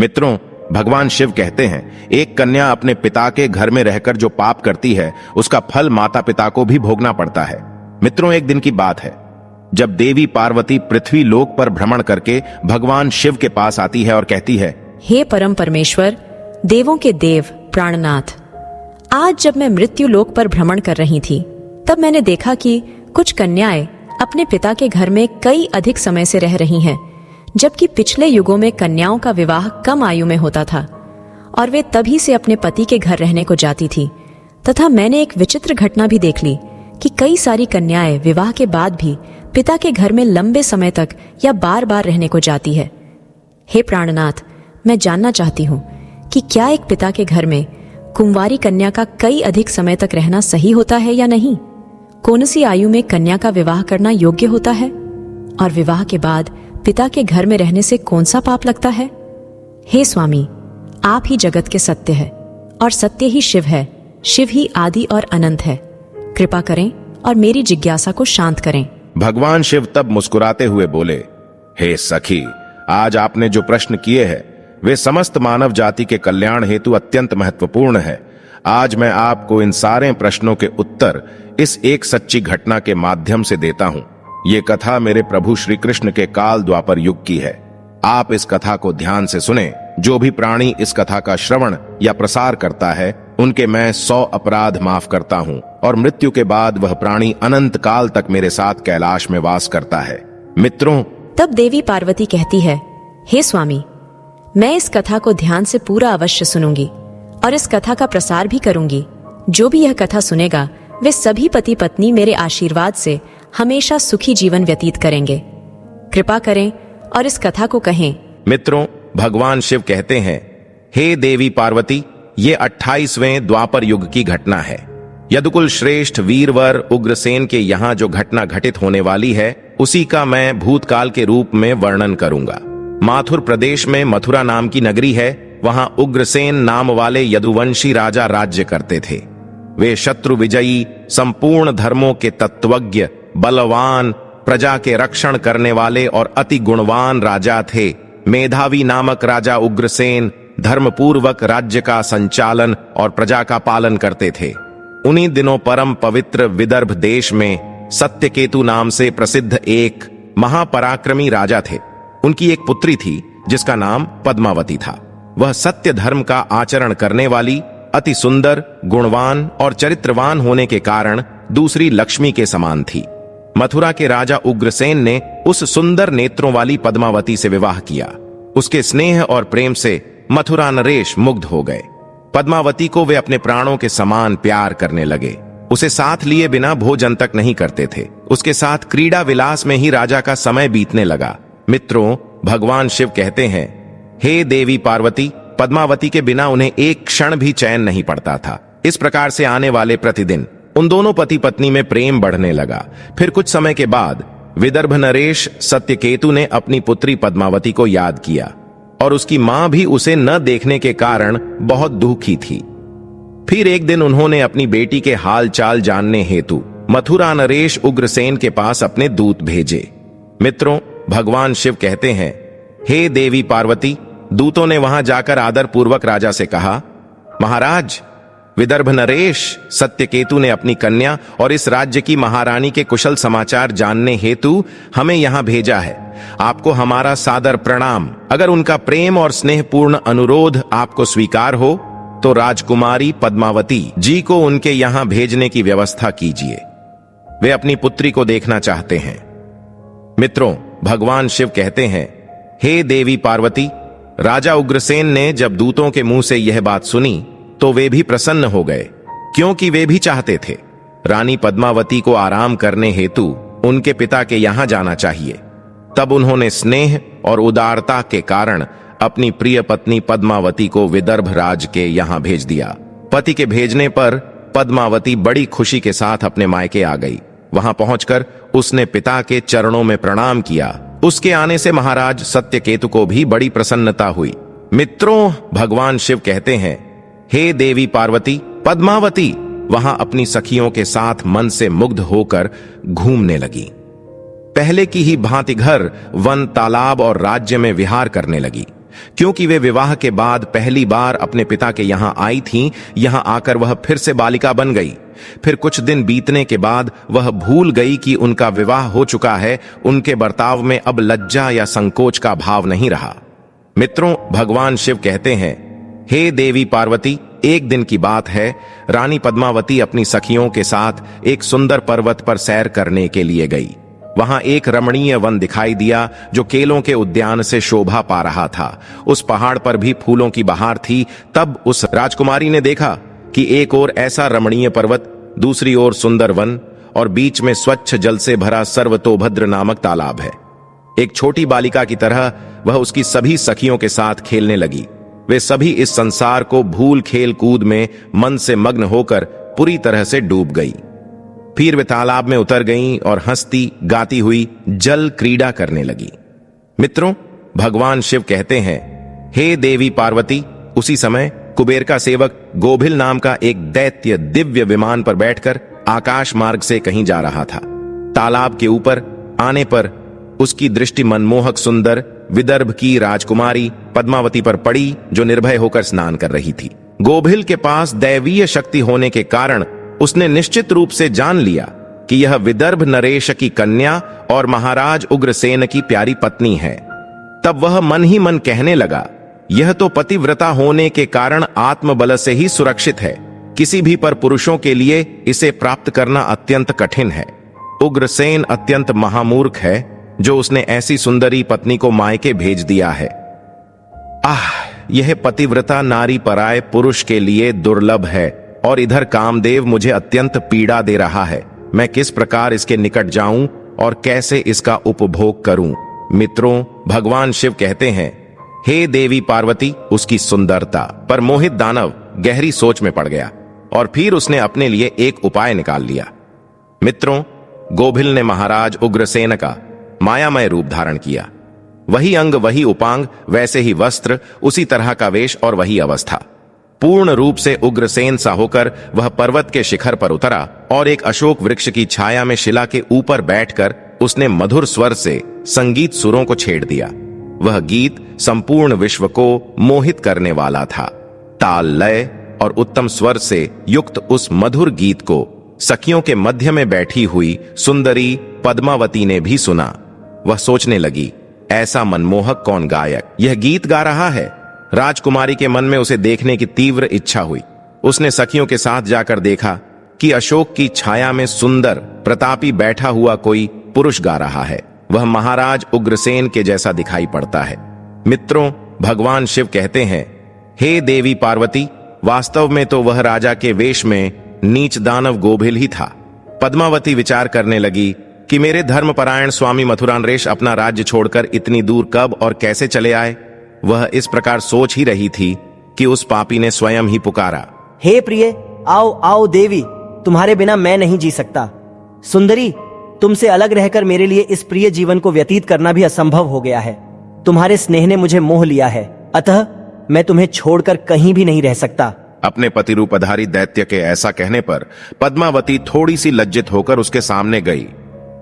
मित्रों, भगवान शिव कहते हैं, एक कन्या अपने पिता के घर में रहकर जो पाप करती है उसका फल माता पिता को भी भोगना पड़ता है। मित्रों, एक दिन की बात है जब देवी पार्वती पृथ्वी लोक पर भ्रमण करके भगवान शिव के पास आती है और कहती है, हे परम परमेश्वर, देवों के देव प्राणनाथ, आज जब मैं मृत्यु लोक पर भ्रमण कर रही थी तब मैंने देखा कि कुछ कन्याएं अपने पिता के घर में कई अधिक समय से रह रही हैं, जबकि पिछले युगों में कन्याओं का विवाह कम आयु में होता था और वे तभी से अपने पति के घर रहने को जाती थी। तथा मैंने एक विचित्र घटना भी देख ली कि कई सारी कन्याएं विवाह के बाद भी पिता के घर में लंबे समय तक या बार बार रहने को जाती है। हे प्राणनाथ, मैं जानना चाहती हूँ कि क्या एक पिता के घर में कुंवारी कन्या का कई अधिक समय तक रहना सही होता है या नहीं? कौन सी आयु में कन्या का विवाह करना योग्य होता है और विवाह के बाद पिता के घर में रहने से कौन सा पाप लगता है? हे स्वामी, आप ही जगत के सत्य है और सत्य ही शिव है, शिव ही आदि और अनंत है। कृपा करें और मेरी जिज्ञासा को शांत करें। भगवान शिव तब मुस्कुराते हुए बोले, हे सखी, आज आपने जो प्रश्न किए हैं वे समस्त मानव जाति के कल्याण हेतु अत्यंत महत्वपूर्ण है। आज मैं आपको इन सारे प्रश्नों के उत्तर इस एक सच्ची घटना के माध्यम से देता हूँ। ये कथा मेरे प्रभु श्री कृष्ण के काल द्वापर युग की है। आप इस कथा को ध्यान से सुने। जो भी प्राणी इस कथा का श्रवण या प्रसार करता है उनके मैं 100 अपराध माफ करता हूँ और मृत्यु के बाद वह प्राणी अनंत काल तक मेरे साथ कैलाश में वास करता है। मित्रों, तब देवी पार्वती कहती है, हे स्वामी, मैं इस कथा को ध्यान से पूरा अवश्य सुनूंगी और इस कथा का प्रसार भी करूंगी। जो भी यह कथा सुनेगा वे सभी पति पत्नी मेरे आशीर्वाद से हमेशा सुखी जीवन व्यतीत करेंगे। कृपा करें और इस कथा को कहें। मित्रों, भगवान शिव कहते हैं, हे देवी पार्वती, ये 28वें द्वापर युग की घटना है। यदुकुल श्रेष्ठ वीरवर उग्रसेन के यहाँ जो घटना घटित होने वाली है उसी का मैं भूतकाल के रूप में वर्णन करूंगा। माथुर प्रदेश में मथुरा नाम की नगरी है। वहां उग्रसेन नाम वाले यदुवंशी राजा राज्य करते थे। वे शत्रु विजयी, संपूर्ण धर्मों के तत्वज्ञ, बलवान, प्रजा के रक्षण करने वाले और अति गुणवान राजा थे। मेधावी नामक राजा उग्रसेन धर्मपूर्वक राज्य का संचालन और प्रजा का पालन करते थे। उन्हीं दिनों परम पवित्र विदर्भ देश में सत्यकेतु नाम से प्रसिद्ध एक महापराक्रमी राजा थे। उनकी एक पुत्री थी जिसका नाम पद्मावती था। वह सत्य धर्म का आचरण करने वाली, अति सुंदर, गुणवान और चरित्रवान होने के कारण दूसरी लक्ष्मी के समान थी। मथुरा के राजा उग्रसेन ने उस सुंदर नेत्रों वाली पद्मावती से विवाह किया। उसके स्नेह और प्रेम से मथुरा नरेश मुग्ध हो गए। पद्मावती को वे अपने प्राणों के समान प्यार करने लगे। उसे साथ लिए बिना भोजन तक नहीं करते थे। उसके साथ क्रीड़ा विलास में ही राजा का समय बीतने लगा। मित्रों, भगवान शिव कहते हैं, हे देवी पार्वती, पद्मावती के बिना उन्हें एक क्षण भी चैन नहीं पड़ता था। इस प्रकार से आने वाले प्रतिदिन उन दोनों पति पत्नी में प्रेम बढ़ने लगा। फिर कुछ समय के बाद विदर्भ नरेश सत्यकेतु ने अपनी पुत्री पद्मावती को याद किया और उसकी मां भी उसे न देखने के कारण बहुत दुखी थी। फिर एक दिन उन्होंने अपनी बेटी के हाल चाल जानने हेतु मथुरा नरेश उग्रसेन के पास अपने दूत भेजे। मित्रों, भगवान शिव कहते हैं, हे देवी पार्वती, दूतों ने वहां जाकर आदर पूर्वक राजा से कहा, महाराज, विदर्भ नरेश सत्यकेतु ने अपनी कन्या और इस राज्य की महारानी के कुशल समाचार जानने हेतु हमें यहां भेजा है। आपको हमारा सादर प्रणाम। अगर उनका प्रेम और स्नेहपूर्ण अनुरोध आपको स्वीकार हो तो राजकुमारी पद्मावती जी को उनके यहां भेजने की व्यवस्था कीजिए। वे अपनी पुत्री को देखना चाहते हैं। मित्रों, भगवान शिव कहते हैं, हे देवी पार्वती, राजा उग्रसेन ने जब दूतों के मुंह से यह बात सुनी तो वे भी प्रसन्न हो गए, क्योंकि वे भी चाहते थे रानी पद्मावती को आराम करने हेतु उनके पिता के यहां जाना चाहिए। तब उन्होंने स्नेह और उदारता के कारण अपनी प्रिय पत्नी पद्मावती को विदर्भ राज के यहां भेज दिया। पति के भेजने पर पद्मावती बड़ी खुशी के साथ अपने मायके आ गई। वहां पहुंचकर उसने पिता के चरणों में प्रणाम किया। उसके आने से महाराज सत्यकेतु को भी बड़ी प्रसन्नता हुई। मित्रों, भगवान शिव कहते हैं, हे देवी पार्वती, पद्मावती वहां अपनी सखियों के साथ मन से मुग्ध होकर घूमने लगी। पहले की ही भांति घर, वन, तालाब और राज्य में विहार करने लगी। क्योंकि वे विवाह के बाद पहली बार अपने पिता के यहाँ आई थीं, यहाँ आकर वह फिर से बालिका बन गई। फिर कुछ दिन बीतने के बाद वह भूल गई कि उनका विवाह हो चुका है। उनके बर्ताव में अब लज्जा या संकोच का भाव नहीं रहा। मित्रों, भगवान शिव कहते हैं, हे देवी पार्वती, एक दिन की बात है, रानी पद्मावती अपनी सखियों के साथ एक सुंदर पर्वत पर सैर करने के लिए गई। वहां एक रमणीय वन दिखाई दिया जो केलों के उद्यान से शोभा पा रहा था। उस पहाड़ पर भी फूलों की बहार थी। तब उस राजकुमारी ने देखा कि एक ओर ऐसा रमणीय पर्वत, दूसरी ओर सुंदर वन और बीच में स्वच्छ जल से भरा सर्वतोभद्र नामक तालाब है। एक छोटी बालिका की तरह वह उसकी सभी सखियों के साथ खेलने लगी। वे सभी इस संसार को भूल खेल कूद में मन से मग्न होकर पूरी तरह से डूब गई। फिर वे तालाब में उतर गईं और हंसती गाती हुई जल क्रीड़ा करने लगी। मित्रों, भगवान शिव कहते हैं, हे देवी पार्वती, उसी समय कुबेर का सेवक गोभिल नाम का एक दैत्य दिव्य विमान पर बैठकर आकाश मार्ग से कहीं जा रहा था। तालाब के ऊपर आने पर उसकी दृष्टि मनमोहक सुंदर विदर्भ की राजकुमारी पद्मावती पर पड़ी, जो निर्भय होकर स्नान कर रही थी। गोभिल के पास दैवीय शक्ति होने के कारण उसने निश्चित रूप से जान लिया कि यह विदर्भ नरेश की कन्या और महाराज उग्रसेन की प्यारी पत्नी है। तब वह मन ही मन कहने लगा, यह तो पतिव्रता होने के कारण आत्मबल से ही सुरक्षित है। किसी भी पर पुरुषों के लिए इसे प्राप्त करना अत्यंत कठिन है। उग्रसेन अत्यंत महामूर्ख है जो उसने ऐसी सुंदरी पत्नी को मायके भेज दिया है। यह पतिव्रता नारी पराय पुरुष के लिए दुर्लभ है और इधर कामदेव मुझे अत्यंत पीड़ा दे रहा है। मैं किस प्रकार इसके निकट जाऊं और कैसे इसका उपभोग करूं? मित्रों, भगवान शिव कहते हैं, हे देवी पार्वती, उसकी सुंदरता पर मोहित दानव गहरी सोच में पड़ गया और फिर उसने अपने लिए एक उपाय निकाल लिया। मित्रों, गोभिल ने महाराज उग्रसेन का मायामय रूप धारण किया। वही अंग, वही उपांग, वैसे ही वस्त्र, उसी तरह का वेश और वही अवस्था। पूर्ण रूप से उग्रसेन सा होकर वह पर्वत के शिखर पर उतरा और एक अशोक वृक्ष की छाया में शिला के ऊपर बैठकर उसने मधुर स्वर से संगीत सुरों को छेड़ दिया। वह गीत संपूर्ण विश्व को मोहित करने वाला था। ताल, लय और उत्तम स्वर से युक्त उस मधुर गीत को सखियों के मध्य में बैठी हुई सुंदरी पद्मावती ने भी सुना। वह सोचने लगी, ऐसा मनमोहक कौन गायक यह गीत गा रहा है? राजकुमारी के मन में उसे देखने की तीव्र इच्छा हुई। उसने सखियों के साथ जाकर देखा कि अशोक की छाया में सुंदर प्रतापी बैठा हुआ कोई पुरुष गा रहा है। वह महाराज उग्रसेन के जैसा दिखाई पड़ता है। मित्रों, भगवान शिव कहते हैं, हे देवी पार्वती, वास्तव में तो वह राजा के वेश में नीच दानव गोभिल ही था। पद्मावती विचार करने लगी कि मेरे धर्मपरायण स्वामी मथुरानरेश अपना राज्य छोड़कर इतनी दूर कब और कैसे चले आए। वह इस प्रकार सोच ही रही थी कि उस पापी ने स्वयं ही पुकारा, हे प्रिय, आओ आओ देवी, तुम्हारे बिना मैं नहीं जी सकता। सुंदरी, तुमसे अलग रहकर मेरे लिए इस प्रिय जीवन को व्यतीत करना भी असंभव हो गया है। तुम्हारे स्नेह ने मुझे मोह लिया है, अतः मैं तुम्हें छोड़कर कहीं भी नहीं रह सकता। अपने पति रूपधारी दैत्य के ऐसा कहने पर पद्मावती थोड़ी सी लज्जित होकर उसके सामने गई।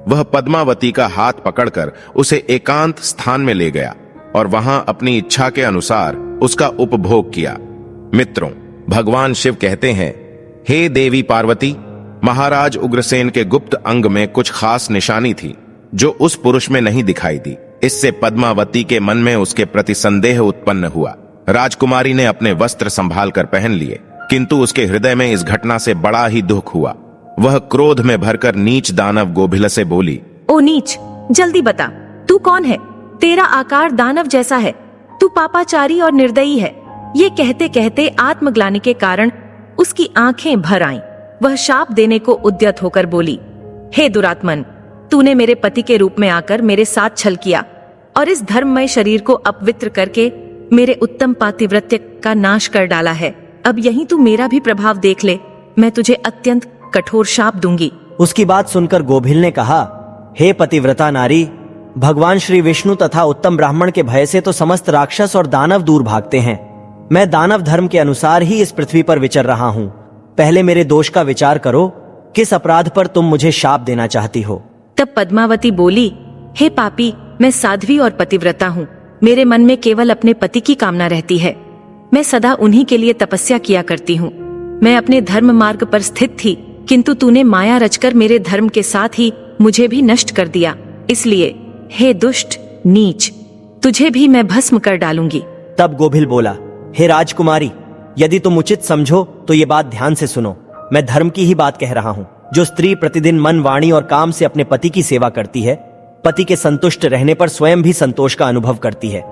वह पद्मावती का हाथ पकड़कर उसे एकांत स्थान में ले गया और वहां अपनी इच्छा के अनुसार उसका उपभोग किया। मित्रों, भगवान शिव कहते हैं, हे देवी पार्वती, महाराज उग्रसेन के गुप्त अंग में कुछ खास निशानी थी जो उस पुरुष में नहीं दिखाई दी। इससे पद्मावती के मन में उसके प्रति संदेह उत्पन्न हुआ। राजकुमारी ने अपने वस्त्र संभाल कर पहन लिए, किंतु उसके हृदय में इस घटना से बड़ा ही दुख हुआ। वह क्रोध में भरकर नीच दानव गोभिल से बोली, ओ नीच, जल्दी बता, तू कौन है? तेरा आकार दानव जैसा है, तू पापाचारी और निर्दयी है। ये कहते कहते आत्मग्लानि के कारण उसकी आंखें भर आईं। वह शाप देने को उद्यत होकर बोली, हे दुरात्मन, तूने मेरे पति के रूप में आकर मेरे साथ छल किया और इस धर्ममय शरीर को अपवित्र करके मेरे उत्तम पातिव्रत्य का नाश कर डाला है। अब यहीं तू मेरा भी प्रभाव देख ले, मैं तुझे अत्यंत कठोर शाप दूंगी। उसकी बात सुनकर गोभिल ने कहा, हे पतिव्रता नारी, भगवान श्री विष्णु तथा उत्तम ब्राह्मण के भय से तो समस्त राक्षस और दानव दूर भागते हैं। मैं दानव धर्म के अनुसार ही इस पृथ्वी पर विचर रहा हूँ। पहले मेरे दोष का विचार करो, किस अपराध पर तुम मुझे शाप देना चाहती हो? तब पद्मावती बोली, हे पापी, मैं साध्वी और पतिव्रता हूँ। मेरे मन में केवल अपने पति की कामना रहती है। मैं सदा उन्हीं के लिए तपस्या किया करती हूँ। मैं अपने धर्म मार्ग पर स्थित थी, किंतु तूने माया रचकर मेरे धर्म के साथ ही मुझे भी नष्ट कर दिया। इसलिए हे दुष्ट नीच, तुझे भी मैं भस्म कर डालूंगी। तब गोभिल बोला, हे राजकुमारी, यदि तुम उचित समझो तो ये बात ध्यान से सुनो। मैं धर्म की ही बात कह रहा हूँ। जो स्त्री प्रतिदिन मन, वाणी और काम से अपने पति की सेवा करती है, पति के संतुष्ट रहने पर स्वयं भी संतोष का अनुभव करती है।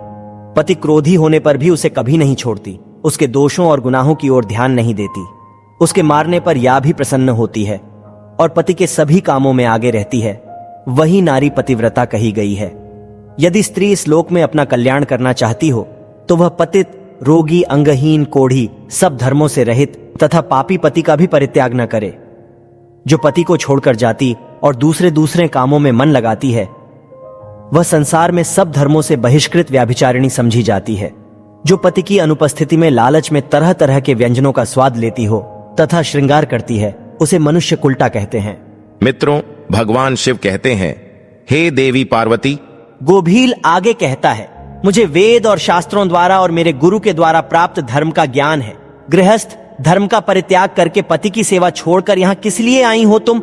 पति क्रोधी होने पर भी उसे कभी नहीं छोड़ती, उसके दोषों और गुनाहों की ओर ध्यान नहीं देती, उसके मारने पर या भी प्रसन्न होती है और पति के सभी कामों में आगे रहती है, वही नारी पतिव्रता कही गई है। यदि स्त्री इस लोक में अपना कल्याण करना चाहती हो तो वह पतित, रोगी, अंगहीन, कोढ़ी, सब धर्मों से रहित तथा पापी पति का भी परित्याग न करे। जो पति को छोड़कर जाती और दूसरे कामों में मन लगाती है, वह संसार में सब धर्मों से बहिष्कृत व्यभिचारिणी समझी जाती है। जो पति की अनुपस्थिति में लालच में तरह तरह के व्यंजनों का स्वाद लेती हो तथा श्रृंगार करती है, उसे मनुष्य कुलटा कहते हैं। मित्रों, भगवान शिव कहते हैं, हे देवी पार्वती। गोभील आगे कहता है, मुझे वेद और शास्त्रों द्वारा और मेरे गुरु के द्वारा प्राप्त धर्म का ज्ञान है। गृहस्थ धर्म का परित्याग करके पति की सेवा छोड़कर यहाँ किस लिए आई हो तुम?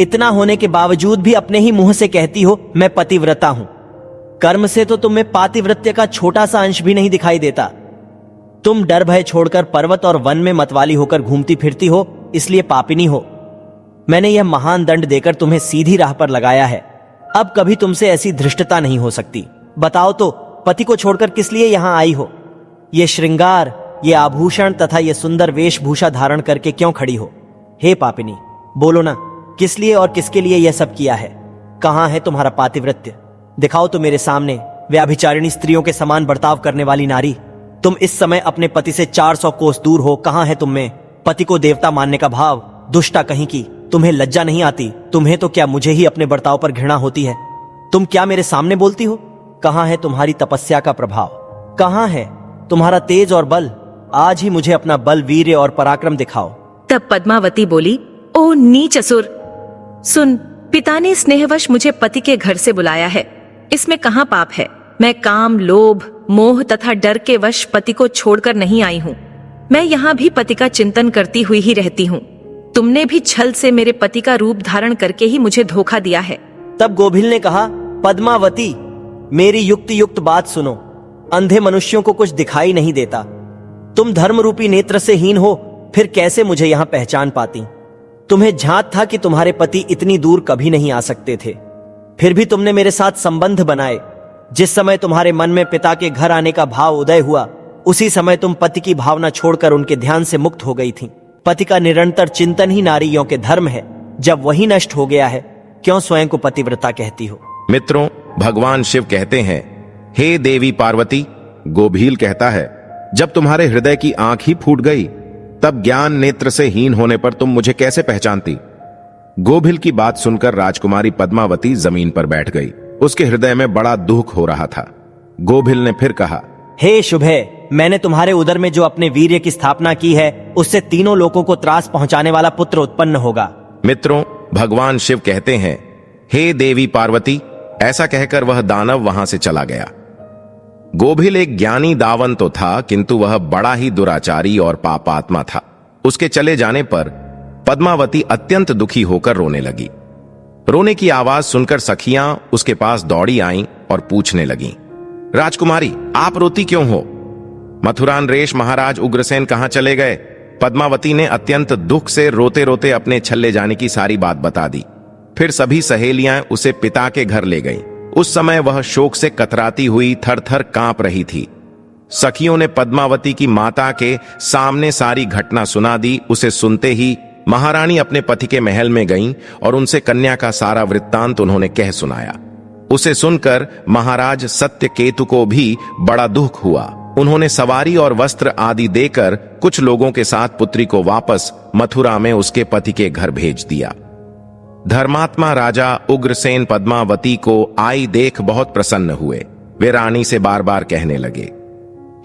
इतना होने के बावजूद भी अपने ही मुंह से कहती हो मैं पतिव्रता हूं। कर्म से तो तुम्हें पातिव्रत्य का छोटा सा अंश भी नहीं दिखाई देता। तुम डर भय छोड़कर पर्वत और वन में मतवाली होकर घूमती फिरती हो, इसलिए पापिनी हो। मैंने यह महान दंड देकर तुम्हें सीधी राह पर लगाया है। अब कभी तुमसे ऐसी धृष्टता नहीं हो सकती। बताओ तो, पति को छोड़कर किस लिए यहां आई हो? ये श्रृंगार, ये आभूषण तथा ये सुंदर वेशभूषा धारण करके क्यों खड़ी हो? हे पापिनी, बोलो ना, किस लिए और किसके लिए यह सब किया है? कहां है तुम्हारा पातिव्रत्य? दिखाओ तो मेरे सामने, व्यभिचारिणी स्त्रियों के समान बर्ताव करने वाली नारी। तुम इस समय अपने पति से 400 कोस दूर हो। कहां है तुम में पति को देवता मानने का भाव? दुष्टा कहीं की, तुम्हें लज्जा नहीं आती? तुम्हें तो क्या मुझे ही अपने बर्ताव पर घृणा होती है? तुम क्या मेरे सामने बोलती हो? कहां है तुम्हारी तपस्या का प्रभाव? कहां है तुम्हारा तेज और बल? आज ही मुझे अपना बल, वीर्य और पराक्रम दिखाओ। तब पद्मावती बोली, ओ नीच असुर, सुन, पिता ने स्नेहवश मुझे पति के घर से बुलाया है। इसमें कहां पाप है? मैं काम, लोभ, मोह तथा डर के वश पति को छोड़कर नहीं आई हूँ। मैं यहाँ भी पति का चिंतन करती हुई ही रहती हूँ। तुमने भी छल से मेरे पति का रूप धारण करके ही मुझे धोखा दिया है। तब गोभिल ने कहा, पद्मावती, मेरी युक्ति युक्त बात सुनो। अंधे मनुष्यों को कुछ दिखाई नहीं देता। तुम धर्म रूपी नेत्र से हीन हो, फिर कैसे मुझे यहाँ पहचान पाती? तुम्हें झांत था कि तुम्हारे पति इतनी दूर कभी नहीं आ सकते थे, फिर भी तुमने मेरे साथ संबंध बनाए। जिस समय तुम्हारे मन में पिता के घर आने का भाव उदय हुआ, उसी समय तुम पति की भावना छोड़कर उनके ध्यान से मुक्त हो गई थी। पति का निरंतर चिंतन ही नारियों के धर्म है। जब वही नष्ट हो गया है, क्यों स्वयं को पतिव्रता कहती हो? मित्रों, भगवान शिव कहते हैं, हे देवी पार्वती। गोभील कहता है, जब तुम्हारे हृदय की आंख ही फूट गई, तब ज्ञान नेत्र से हीन होने पर तुम मुझे कैसे पहचानती? गोभिल की बात सुनकर राजकुमारी पद्मावती जमीन पर बैठ गई। उसके हृदय में बड़ा दुख हो रहा था। गोभिल ने फिर कहा, हे शुभे, मैंने तुम्हारे उदर में जो अपने वीर्य की स्थापना की है, उससे तीनों लोगों को त्रास पहुंचाने वाला पुत्र उत्पन्न होगा। मित्रों, भगवान शिव कहते हैं, हे देवी पार्वती। ऐसा कहकर वह दानव वहां से चला गया। गोभिल एक ज्ञानी दावन तो था, किंतु वह बड़ा ही दुराचारी और पापात्मा था। उसके चले जाने पर पद्मावती अत्यंत दुखी होकर रोने लगी। रोने की आवाज सुनकर सखियां उसके पास दौड़ी आईं और पूछने लगीं, राजकुमारी, आप रोती क्यों हो? मथुरा नरेश महाराज उग्रसेन कहां चले गए? पद्मावती ने अत्यंत दुख से रोते रोते अपने छल्ले जाने की सारी बात बता दी। फिर सभी सहेलियां उसे पिता के घर ले गईं। उस समय वह शोक से कतराती हुई थर थर कांप रही थी। सखियों ने पद्मावती की माता के सामने सारी घटना सुना दी। उसे सुनते ही महारानी अपने पति के महल में गईं और उनसे कन्या का सारा वृत्तांत उन्होंने कह सुनाया। उसे सुनकर महाराज सत्यकेतु को भी बड़ा दुख हुआ। उन्होंने सवारी और वस्त्र आदि देकर कुछ लोगों के साथ पुत्री को वापस मथुरा में उसके पति के घर भेज दिया। धर्मात्मा राजा उग्रसेन पद्मावती को आई देख बहुत प्रसन्न हुए। वे रानी से बार बार कहने लगे,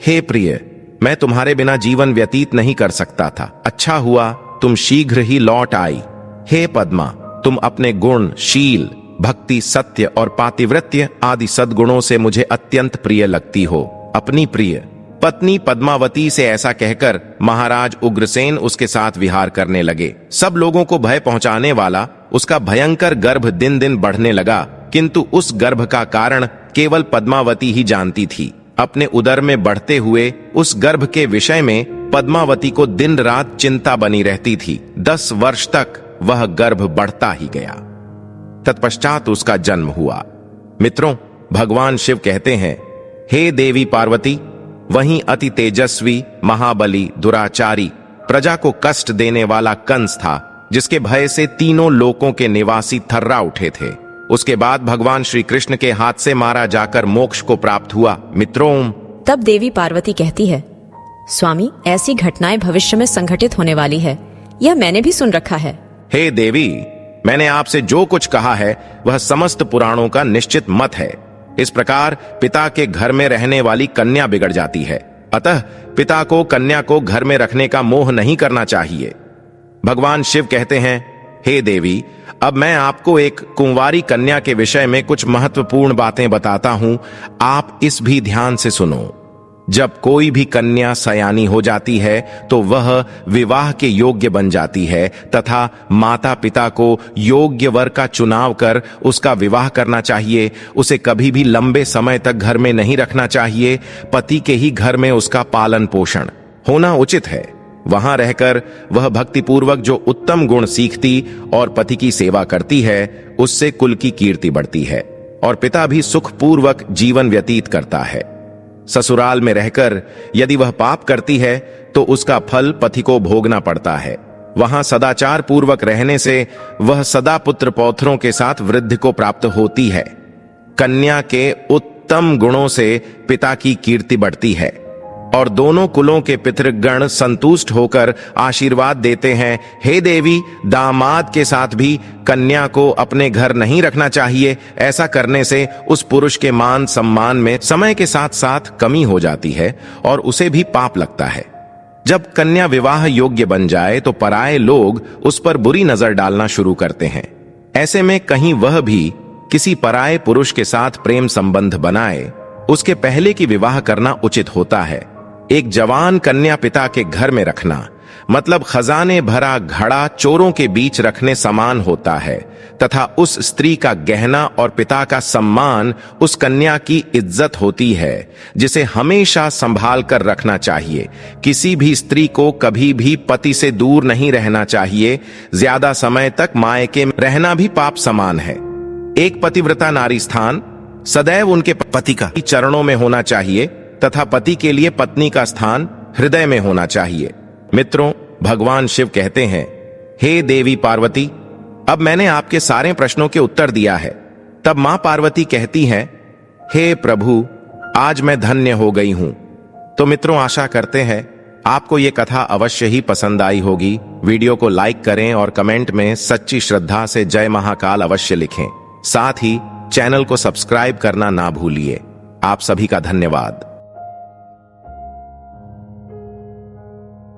हे प्रिय, मैं तुम्हारे बिना जीवन व्यतीत नहीं कर सकता था। अच्छा हुआ तुम शीघ्र ही लौट आई। हे पद्मा, तुम अपने गुण, शील, भक्ति, सत्य और पातिव्रत्य आदि सद्गुणों से मुझे अत्यंत प्रिय लगती हो। अपनी प्रिय पत्नी पद्मावती से ऐसा कहकर महाराज उग्रसेन उसके साथ विहार करने लगे। सब लोगों को भय पहुंचाने वाला उसका भयंकर गर्भ दिन दिन बढ़ने लगा, किंतु उस गर्भ का कारण केवल पद्मावती ही जानती थी। अपने उदर में बढ़ते हुए उस गर्भ के विषय में पद्मावती को दिन रात चिंता बनी रहती थी। 10 वर्ष तक वह गर्भ बढ़ता ही गया। तत्पश्चात उसका जन्म हुआ। मित्रों, भगवान शिव कहते हैं, हे देवी पार्वती, वहीं अति तेजस्वी, महाबली, दुराचारी, प्रजा को कष्ट देने वाला कंस था, जिसके भय से तीनों लोकों के निवासी थर्रा उठे थे। उसके बाद भगवान श्री कृष्ण के हाथ से मारा जाकर मोक्ष को प्राप्त हुआ। मित्रों, तब देवी पार्वती कहती है, स्वामी, ऐसी घटनाएं भविष्य में संघटित होने वाली है, यह मैंने भी सुन रखा है। हे देवी, मैंने आपसे जो कुछ कहा है वह समस्त पुराणों का निश्चित मत है। इस प्रकार पिता के घर में रहने वाली कन्या बिगड़ जाती है। अतः पिता को कन्या को घर में रखने का मोह नहीं करना चाहिए। भगवान शिव कहते हैं, हे देवी, अब मैं आपको एक कुंवारी कन्या के विषय में कुछ महत्वपूर्ण बातें बताता हूं, आप इस भी ध्यान से सुनो। जब कोई भी कन्या सयानी हो जाती है तो वह विवाह के योग्य बन जाती है तथा माता पिता को योग्य वर का चुनाव कर उसका विवाह करना चाहिए। उसे कभी भी लंबे समय तक घर में नहीं रखना चाहिए। पति के ही घर में उसका पालन पोषण होना उचित है। वहां रहकर वह भक्तिपूर्वक जो उत्तम गुण सीखती और पति की सेवा करती है, उससे कुल की कीर्ति बढ़ती है और पिता भी सुखपूर्वक जीवन व्यतीत करता है। ससुराल में रहकर यदि वह पाप करती है तो उसका फल पति को भोगना पड़ता है। वहां सदाचार पूर्वक रहने से वह सदा पुत्र पौत्रों के साथ वृद्धि को प्राप्त होती है। कन्या के उत्तम गुणों से पिता की कीर्ति बढ़ती है और दोनों कुलों के पितृगण संतुष्ट होकर आशीर्वाद देते हैं, हे देवी, दामाद के साथ भी कन्या को अपने घर नहीं रखना चाहिए। ऐसा करने से उस पुरुष के मान सम्मान में समय के साथ साथ कमी हो जाती है और उसे भी पाप लगता है। जब कन्या विवाह योग्य बन जाए तो पराये लोग उस पर बुरी नजर डालना शुरू करते हैं। ऐसे में कहीं वह भी किसी पराये पुरुष के साथ प्रेम संबंध बनाए, उसके पहले की विवाह करना उचित होता है। एक जवान कन्या पिता के घर में रखना मतलब खजाने भरा घड़ा चोरों के बीच रखने समान होता है तथा उस स्त्री का गहना और पिता का सम्मान उस कन्या की इज्जत होती है, जिसे हमेशा संभाल कर रखना चाहिए। किसी भी स्त्री को कभी भी पति से दूर नहीं रहना चाहिए। ज्यादा समय तक मायके में रहना भी पाप समान है। एक पतिव्रता नारी स्थान सदैव उनके पति का चरणों में होना चाहिए तथा पति के लिए पत्नी का स्थान हृदय में होना चाहिए। मित्रों, भगवान शिव कहते हैं, हे देवी पार्वती, अब मैंने आपके सारे प्रश्नों के उत्तर दिया है। तब मां पार्वती कहती हैं, हे प्रभु, आज मैं धन्य हो गई हूं। तो मित्रों, आशा करते हैं आपको ये कथा अवश्य ही पसंद आई होगी। वीडियो को लाइक करें और कमेंट में सच्ची श्रद्धा से जय महाकाल अवश्य लिखें। साथ ही चैनल को सब्सक्राइब करना ना भूलिए। आप सभी का धन्यवाद।